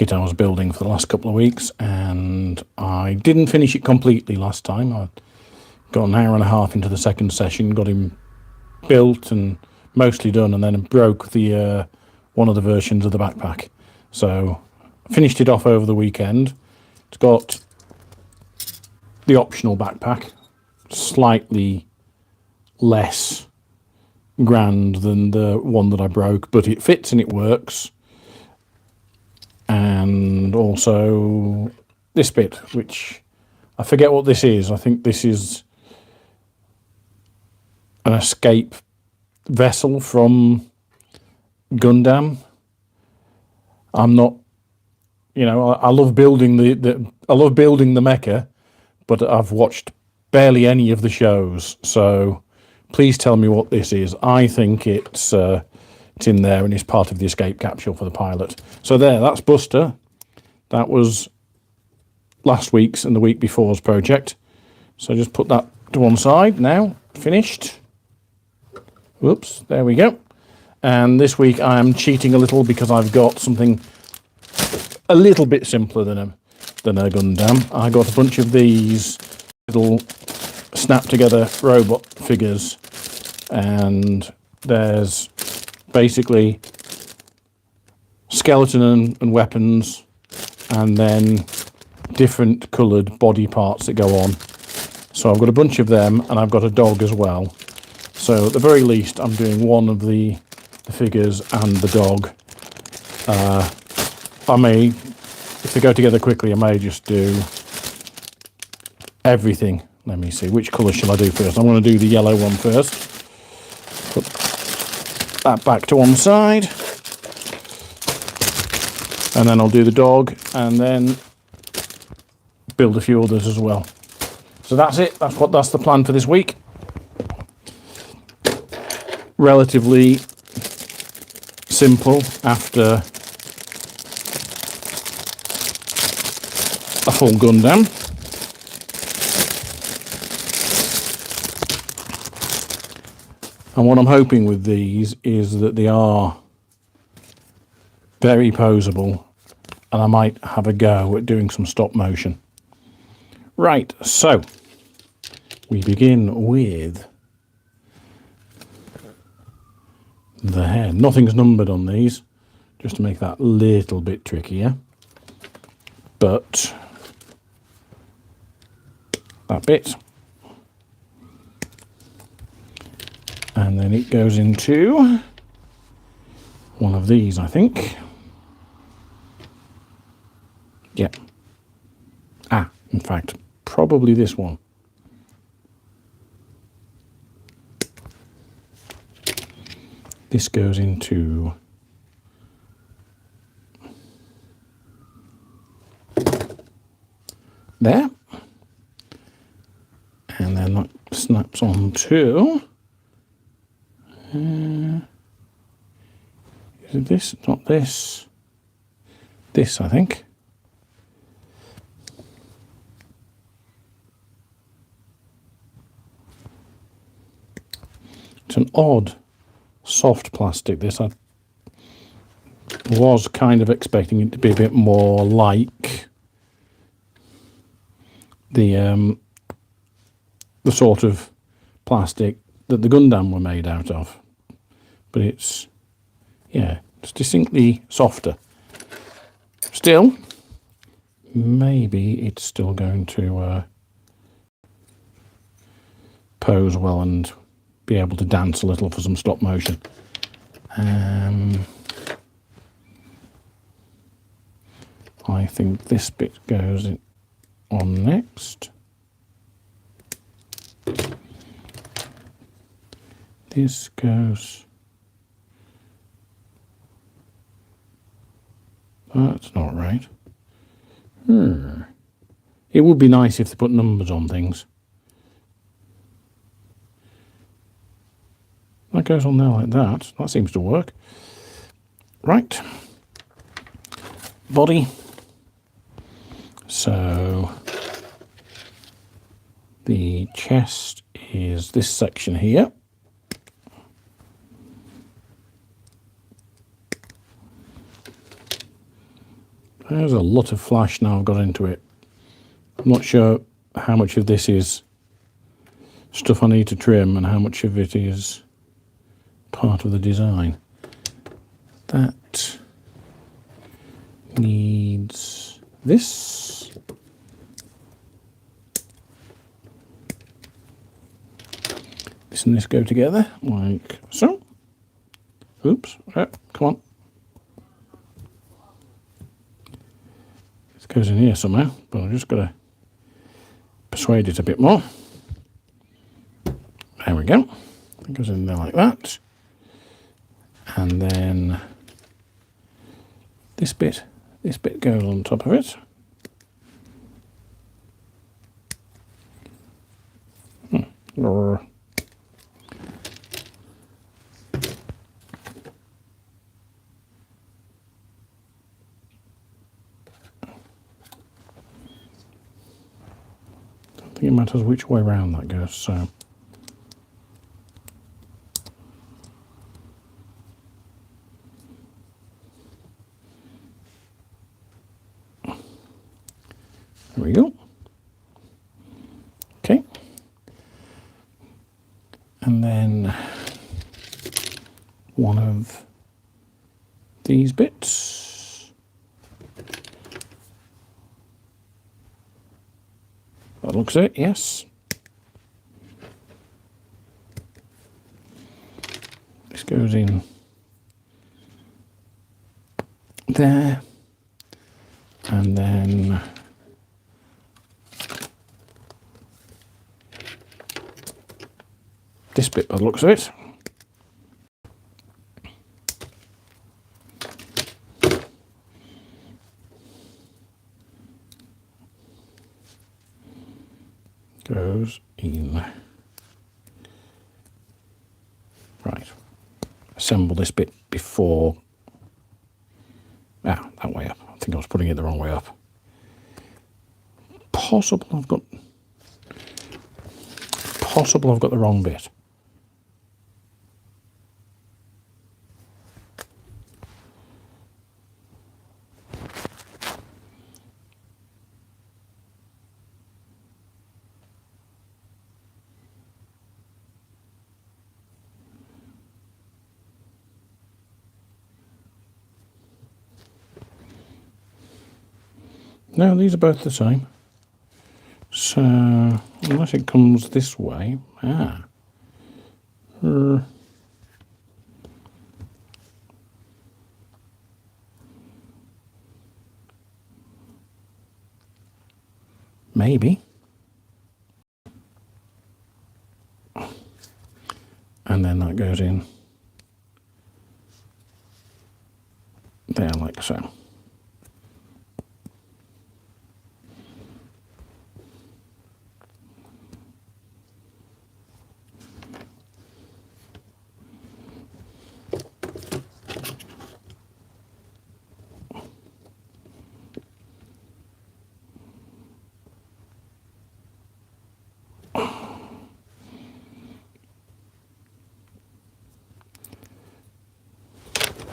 kit I was building for the last couple of weeks, and I didn't finish it completely last time. I got an hour and a half into the second session, got him built and mostly done, and then broke the one of the versions of the backpack. So I finished it off over the weekend. It's got the optional backpack, slightly less grand than the one that I broke, but it fits and it works. And also this bit, which I forget what this is. I think this is an escape vessel from Gundam. I'm not, I love building I love building the mecha, but I've watched barely any of the shows. So please tell me what this is. I think it's in there and it's part of the escape capsule for the pilot. So that's Buster. That was last week's and the week before's project. So just put that to one side now. Finished. Whoops, there we go. And this week I am cheating a little because I've got something a little bit simpler than a Gundam. I got a bunch of these little snap-together robot figures, and there's basically skeleton and weapons, and then different coloured body parts that go on. So I've got a bunch of them, and I've got a dog as well. So at the very least, I'm doing one of the figures and the dog. I may, if they go together quickly, I may just do everything. Let me see, which colour shall I do first? I'm going to do the yellow one first. Put that back to one side. And then I'll do the dog, and then build a few others as well. So that's it. That's the plan for this week. Relatively simple after a full Gundam. And what I'm hoping with these is that they are very poseable, and I might have a go at doing some stop motion. Right, so we begin with the head. Nothing's numbered on these, just to make that a little bit trickier. But that bit. And then it goes into one of these, I think. Yep. In fact, probably this one. This goes into there. And then that snaps onto... is it this? Not this. This, I think. It's an odd soft plastic, this. I was kind of expecting it to be a bit more like the sort of plastic that the Gundam were made out of. But it's distinctly softer. Still, maybe it's still going to pose well and be able to dance a little for some stop motion. I think this bit goes on next. This goes... That's not right. It would be nice if they put numbers on things. That goes on there like that. That seems to work. Right. Body. So the chest is this section here. There's a lot of flash now I've got into it. I'm not sure how much of this is stuff I need to trim and how much of it is part of the design. That needs this. This and this go together like so. Oops, come on. This goes in here somehow, but I've just got to persuade it a bit more. There we go. It goes in there like that. And then this bit goes on top of it. I don't think it matters which way round that goes, so. There we go. Okay. And then one of these bits. That looks it, yes. This goes in there. And then this bit by the looks of it. Goes in. Right. Assemble this bit before. Ah, that way up. I think I was putting it the wrong way up. Possible I've got the wrong bit. No, these are both the same. So, unless it comes this way, maybe. And then that goes in there like so.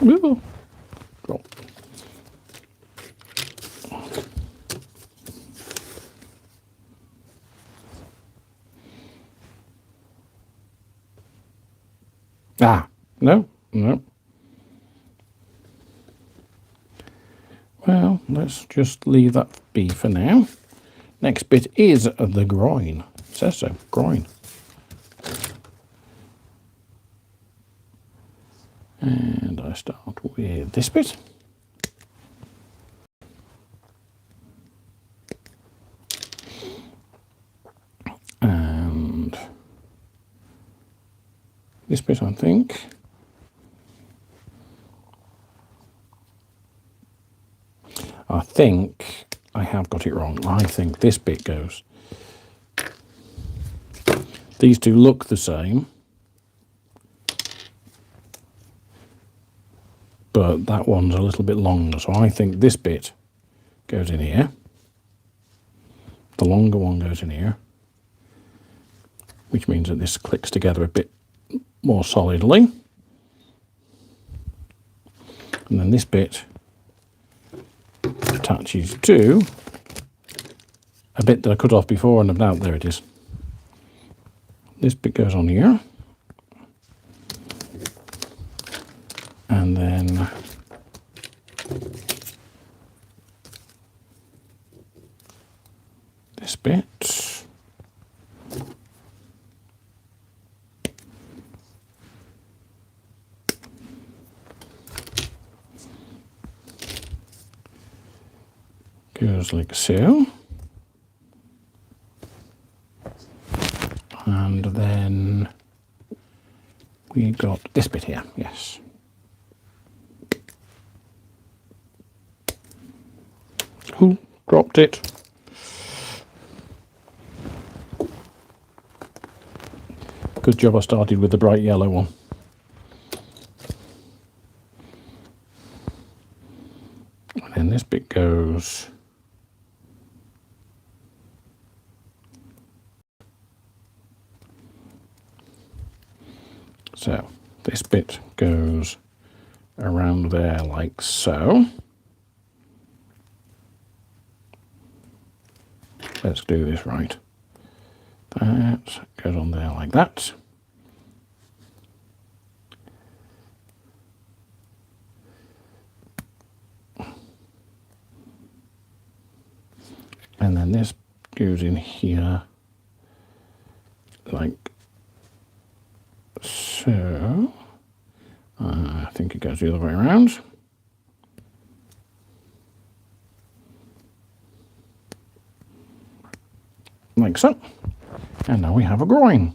Woo. Cool. No. Well, let's just leave that be for now. Next bit is the groin. It says so, groin. And I start with this bit. And this bit, I think. I have got it wrong. I think this bit goes. These two look the same. But that one's a little bit longer, so I think this bit goes in here. The longer one goes in here, which means that this clicks together a bit more solidly. And then this bit attaches to a bit that I cut off before, and now there it is. This bit goes on here, and then this bit goes like so, and then we got this bit here, yes. Ooh, dropped it. Good job I started with the bright yellow one. And then this bit goes so. This bit goes around there like so. Let's do this right. That goes on there like that. And then this goes in here like so. I think it goes the other way around. Like so. And now we have a groin.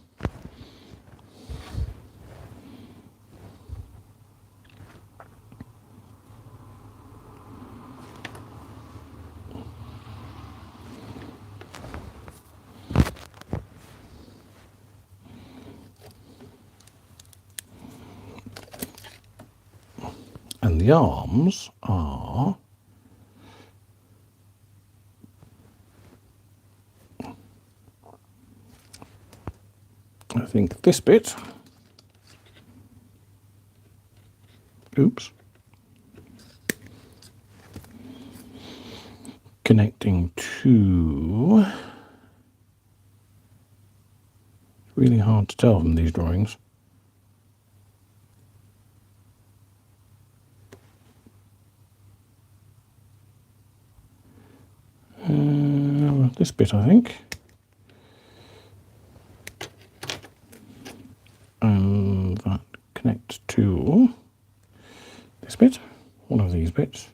And the arms are I think this bit, oops, connecting to, it's really hard to tell from these drawings. This bit, I think. And that connects to this bit, one of these bits.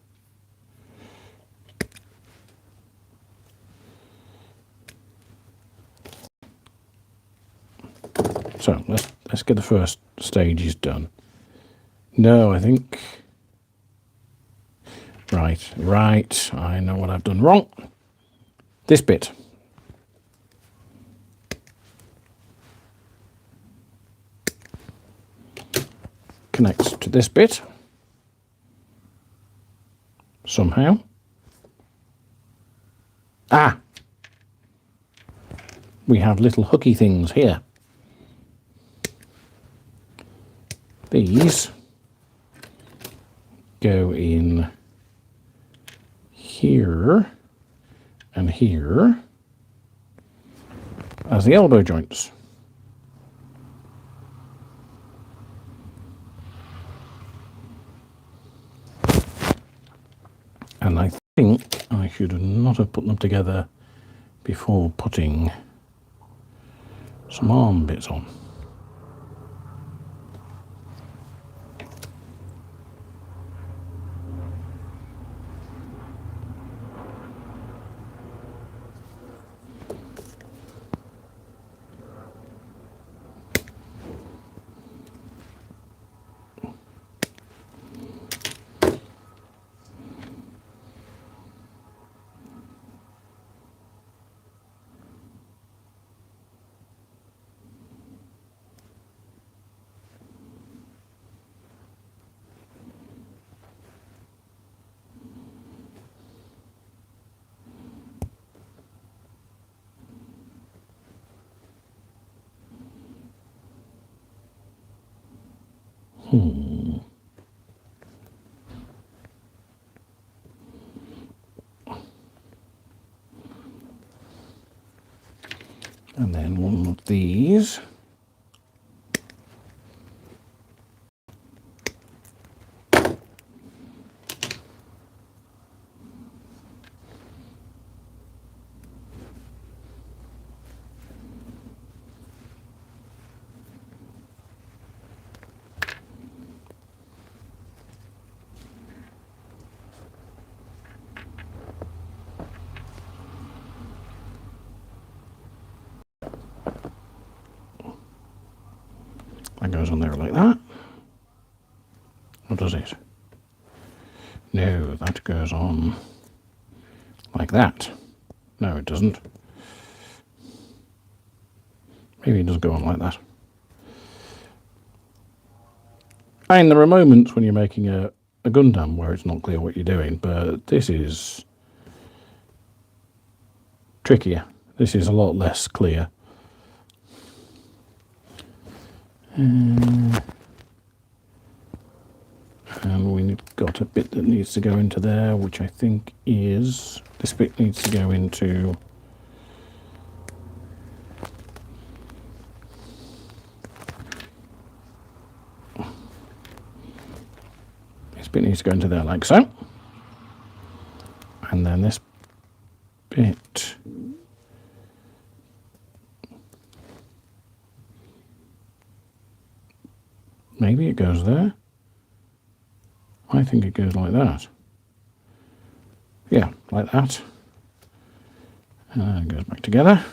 So let's get the first stages done. No, I think, right, I know what I've done wrong. This bit. Connects to this bit somehow. We have little hooky things here. These go in here and here as the elbow joints. And I think I should not have put them together before putting some arm bits on. And then one of these. That goes on there like that. Or does it? No, that goes on like that. No, it doesn't. Maybe it does go on like that. And there are moments when you're making a gundam where it's not clear what you're doing, but this is trickier. This is a lot less clear. And we've got a bit that needs to go into there, which I think is... This bit needs to go into... This bit needs to go into there like so. And then this bit... Maybe it goes there. I think it goes like that. Yeah, like that. And then it goes back together.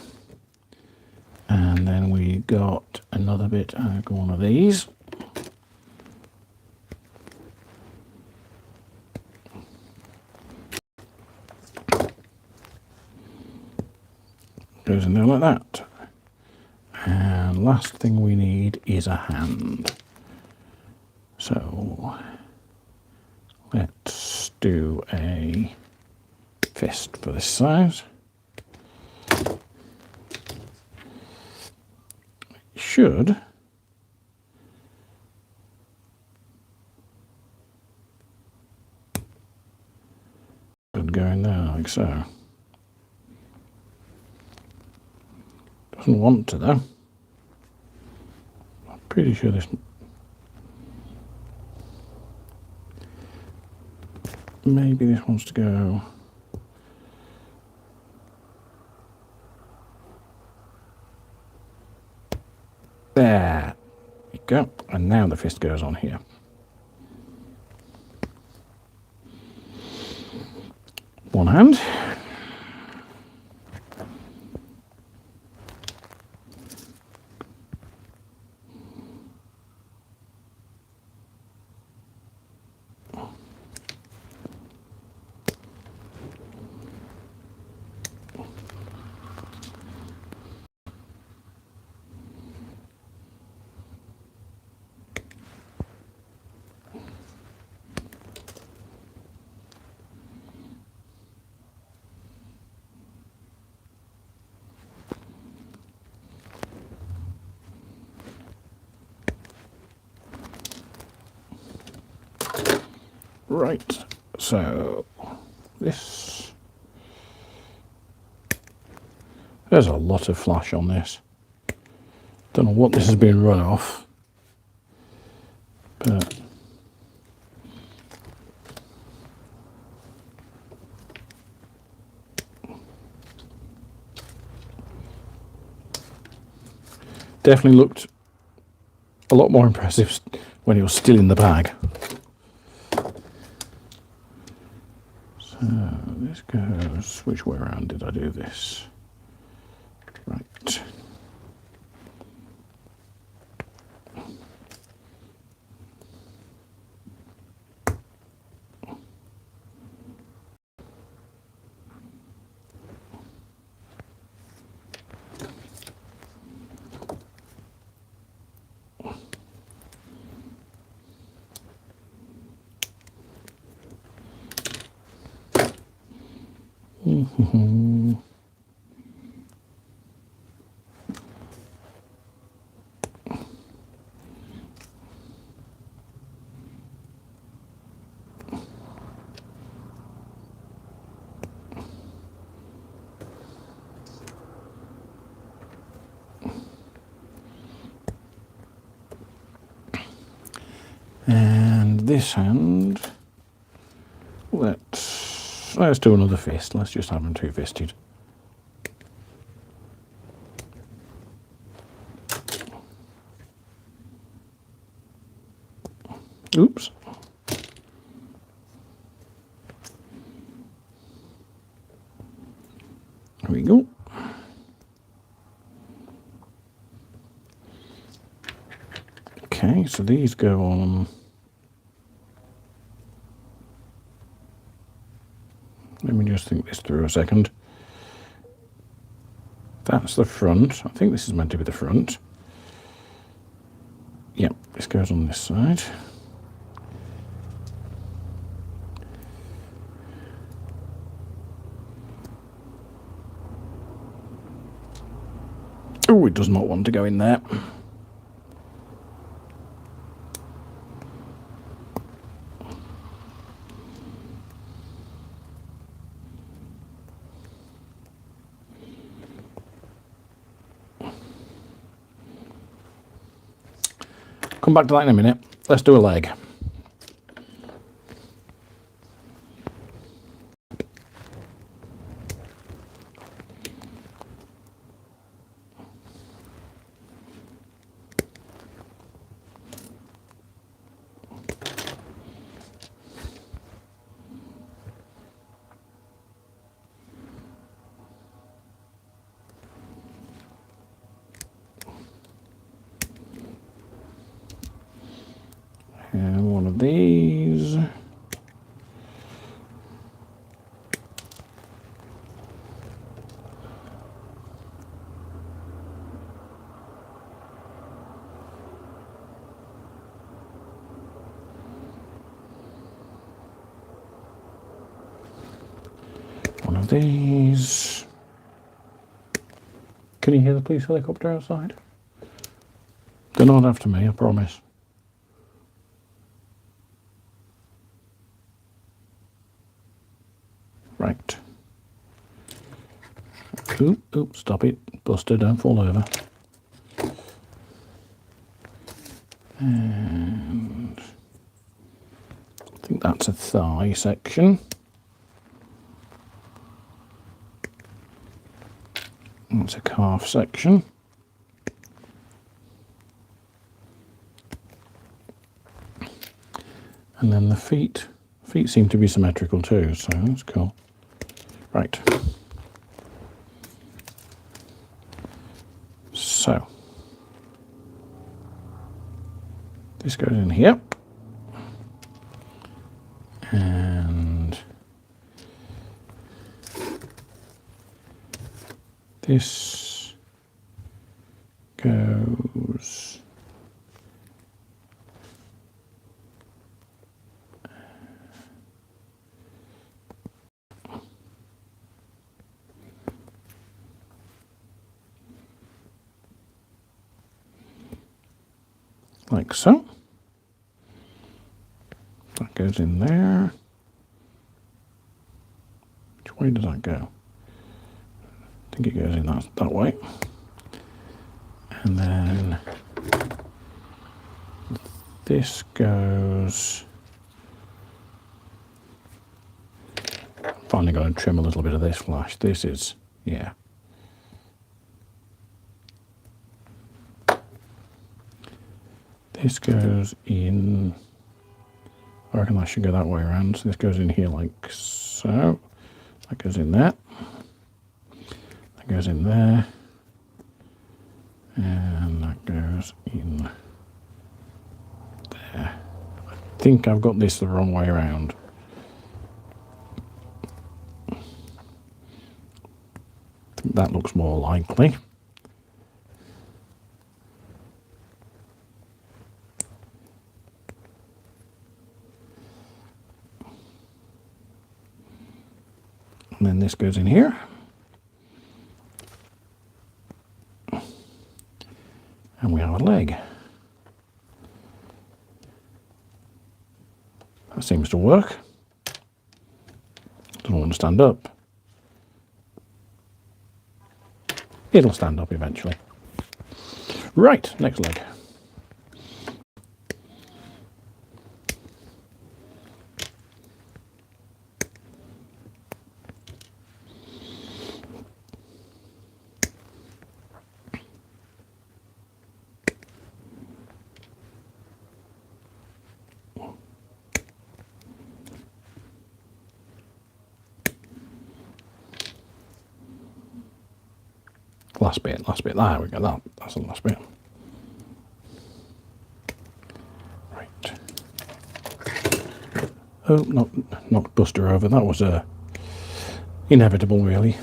And then we got another bit out of one of these. Goes in there like that. And last thing we need is a hand. So let's do a fist for this size. Should go in there like so. Doesn't want to though. I'm pretty sure this... Maybe this wants to go... There you go. And now the fist goes on here. One hand. Right, so this... There's a lot of flash on this. Don't know what this has been run off, but... Definitely looked a lot more impressive when it was still in the bag. So this goes, which way around did I do this? Right. this hand, let's do another fist. Let's just have them two-fisted. Oops. There we go. Okay, so these go on. Let me just think this through a second. That's the front. I think this is meant to be the front. Yep, this goes on this side. Oh, it does not want to go in there. Come back to that in a minute. Let's do a leg. And one of these. One of these. Can you hear the police helicopter outside? They're not after me, I promise. Right. Oop, stop it. Buster, don't fall over. And I think that's a thigh section. That's a calf section. And then the feet. Feet seem to be symmetrical too, so that's cool. Right. So this goes in here. And this goes like so. That goes in there. Which way does that go? I think it goes in that way. And then this goes. Finally got to trim a little bit of this flash. This is, yeah. This goes in, I reckon I should go that way around. So this goes in here like so. That goes in there. That goes in there. And that goes in there. I think I've got this the wrong way around. I think that looks more likely. And then this goes in here. And we have a leg. That seems to work. Doesn't want to stand up. It'll stand up eventually. Right, next leg. Last bit. There we go. That's the last bit. Right. Oh, knocked Buster over. That was inevitable, really.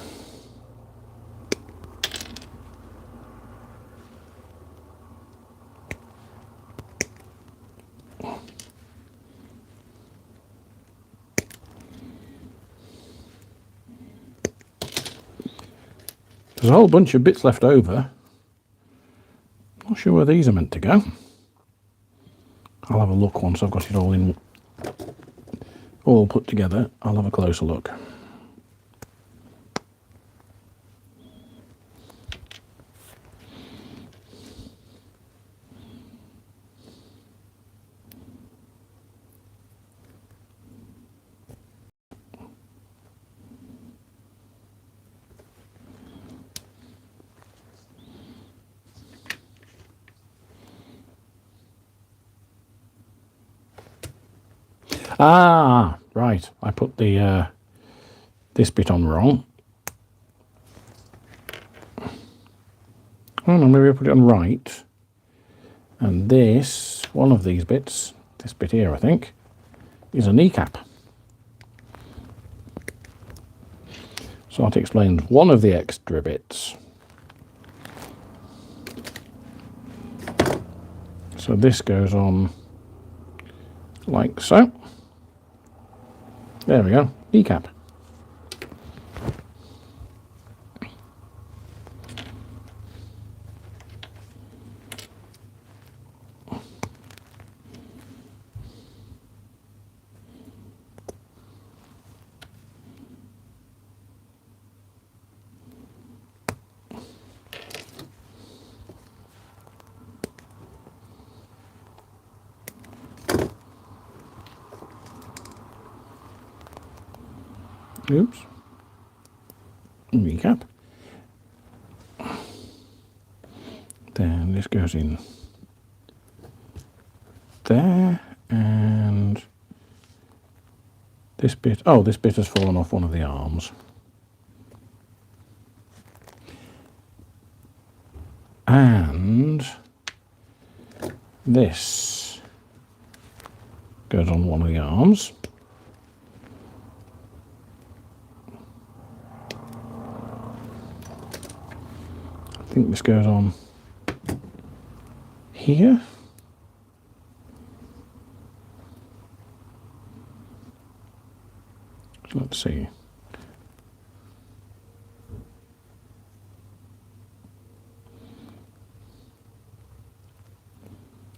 There's a whole bunch of bits left over. Not sure where these are meant to go. I'll have a look once I've got it all put together. I'll have a closer look. Ah, right. I put the this bit on wrong. Oh no, maybe I put it on right. And this, one of these bits, this bit here, I think, is a kneecap. So that explains one of the extra bits. So this goes on like so. There we go, kneecap. Oops. Recap. Then this goes in there, and this bit, oh, this bit has fallen off one of the arms. And this goes on one of the arms. I think this goes on here. So let's see.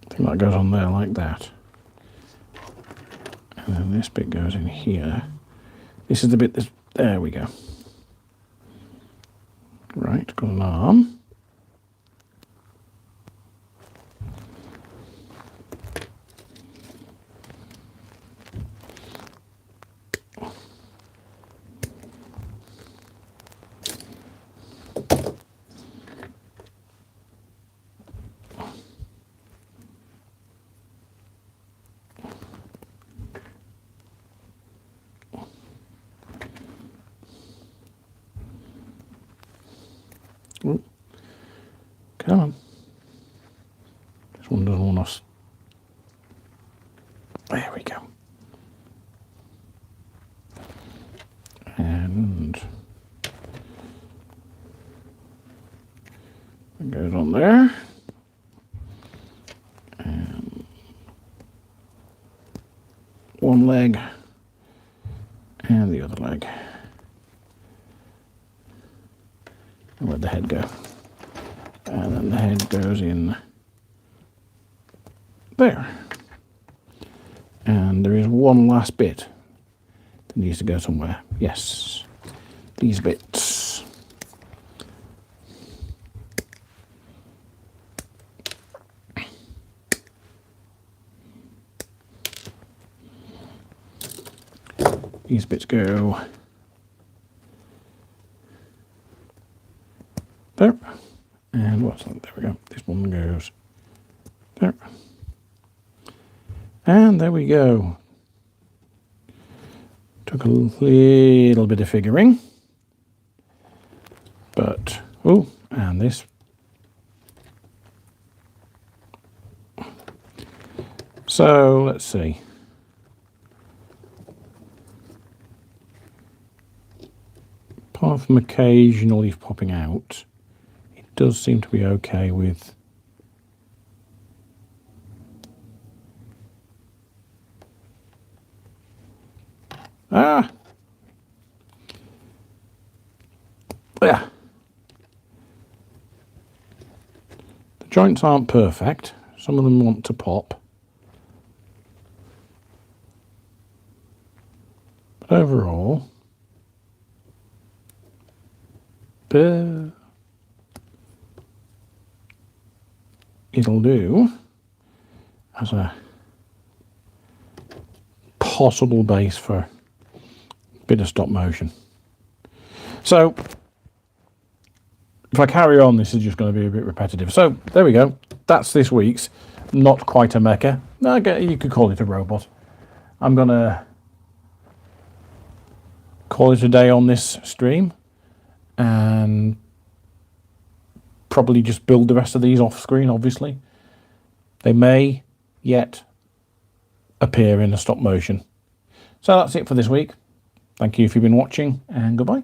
I think that goes on there like that. And then this bit goes in here. This is the bit that's, there we go. Right, got an arm. Ooh. Come on. This one doesn't want us. There we go. And it goes on there. And one leg and the other leg. And where'd the head go? And then the head goes in there. And there is one last bit that needs to go somewhere. Yes, these bits. These bits go there. And what's that? There we go. This one goes there. And there we go. Took a little bit of figuring. But, oh, and this. So let's see. Apart from occasional leaf popping out, it does seem to be okay with yeah. The joints aren't perfect. Some of them want to pop. But overall, it'll do as a possible base for a bit of stop motion. So if I carry on, this is just going to be a bit repetitive. So there we go. That's this week's. Not quite a mecha. You could call it a robot. I'm going to call it a day on this stream and probably just build the rest of these off screen, obviously. They may yet appear in a stop motion. So that's it for this week. Thank you if you've been watching, and goodbye.